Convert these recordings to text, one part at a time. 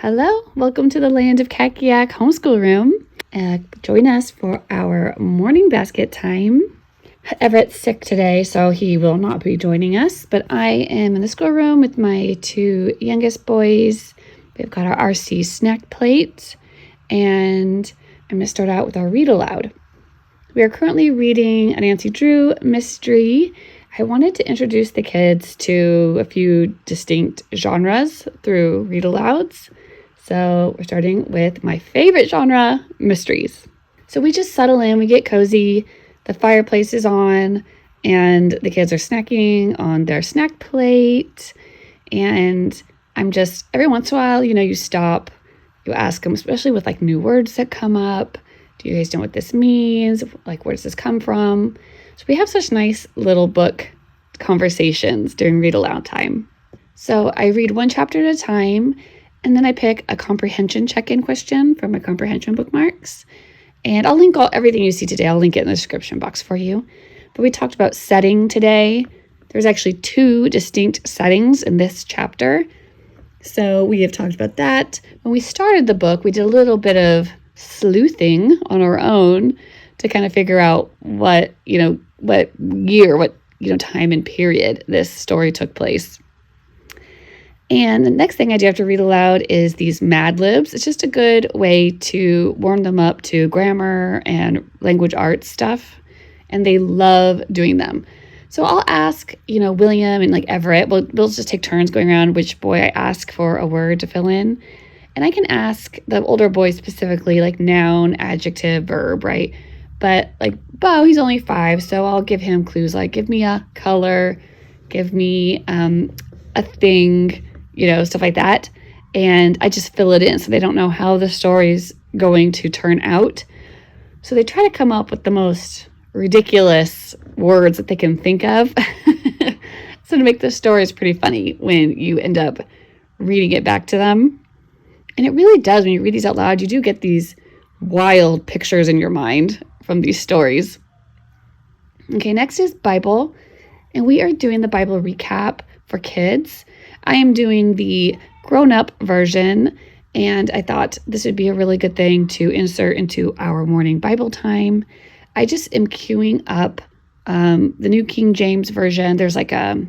Hello, welcome to the land of Kakiak Homeschool Room. Join us for our morning basket time. Everett's sick today, so he will not be joining us, but I am in the schoolroom with my two youngest boys. We've got our RC snack plate, and I'm going to start out with our read aloud. We are currently reading a Nancy Drew mystery. I wanted to introduce the kids to a few distinct genres through Read-Alouds. So we're starting with my favorite genre, mysteries. So we just settle in, we get cozy, the fireplace is on, and the kids are snacking on their snack plate. And I'm just, every once in a while, you stop, you ask them, especially with like new words that come up. Do you guys know what this means? Like, where does this come from? So we have such nice little book conversations during read aloud time. So I read one chapter at a time, and then I pick a comprehension check-in question from my comprehension bookmarks. And I'll link everything you see today. I'll link it in the description box for you. But we talked about setting today. There's actually 2 distinct settings in this chapter. So we have talked about that. When we started the book, we did a little bit of sleuthing on our own to kind of figure out what time and period this story took place. And the next thing I do have to read aloud is these Mad Libs. It's just a good way to warm them up to grammar and language arts stuff. And they love doing them. So I'll ask, William and like Everett, we'll just take turns going around which boy I ask for a word to fill in. And I can ask the older boy specifically like noun, adjective, verb, right? But like Bo, he's only 5, so I'll give him clues like give me a color, give me a thing, stuff like that. And I just fill it in so they don't know how the story's going to turn out. So they try to come up with the most ridiculous words that they can think of. So to make the stories pretty funny when you end up reading it back to them. And it really does, when you read these out loud, you do get these wild pictures in your mind from these stories. Okay, next is Bible. And we are doing the Bible recap for kids. I am doing the grown-up version, and I thought this would be a really good thing to insert into our morning Bible time. I just am queuing up the New King James Version. There's like a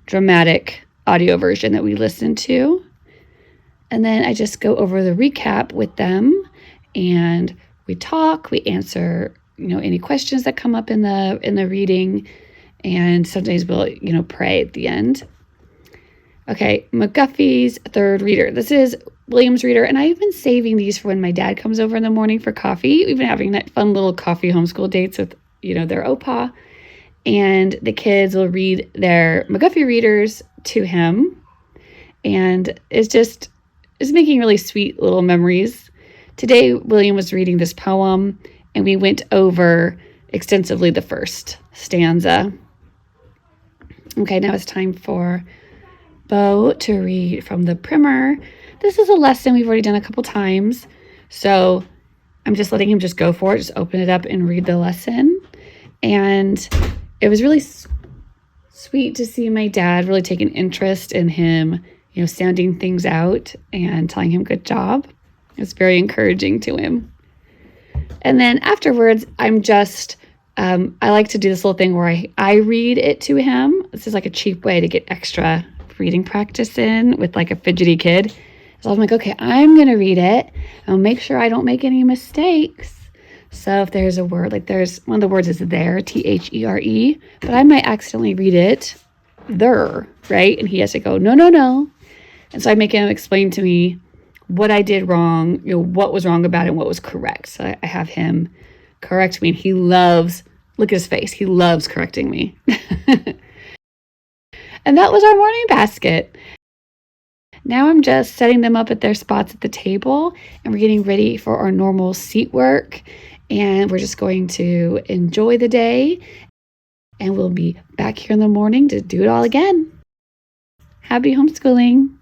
dramatic audio version that we listen to. And then I just go over the recap with them, and we talk, we answer, any questions that come up in the reading, and sometimes we'll, pray at the end. Okay, McGuffeys third reader. This is William's reader, and I've been saving these for when my dad comes over in the morning for coffee. We've been having that fun little coffee homeschool dates with, their opa, and the kids will read their McGuffey readers to him, and it's making really sweet little memories. Today, William was reading this poem, and we went over extensively the first stanza. Okay, now it's time for Bo to read from the primer. This is a lesson we've already done a couple times, so I'm just letting him just go for it, just open it up and read the lesson. And it was really sweet to see my dad really take an interest in him, sounding things out and telling him good job. It's very encouraging to him. And then afterwards, I'm just, I like to do this little thing where I read it to him. This is like a cheap way to get extra reading practice in with like a fidgety kid. So I'm like, okay, I'm going to read it. I'll make sure I don't make any mistakes. So if there's a word, like there's one of the words is there, THERE, but I might accidentally read it there, right? And he has to go, no. And so I make him explain to me what I did wrong, what was wrong about it and what was correct. So I have him correct me, and he loves, look at his face, he loves correcting me. And that was our morning basket. Now I'm just setting them up at their spots at the table, and we're getting ready for our normal seat work. And we're just going to enjoy the day, and we'll be back here in the morning to do it all again. Happy homeschooling.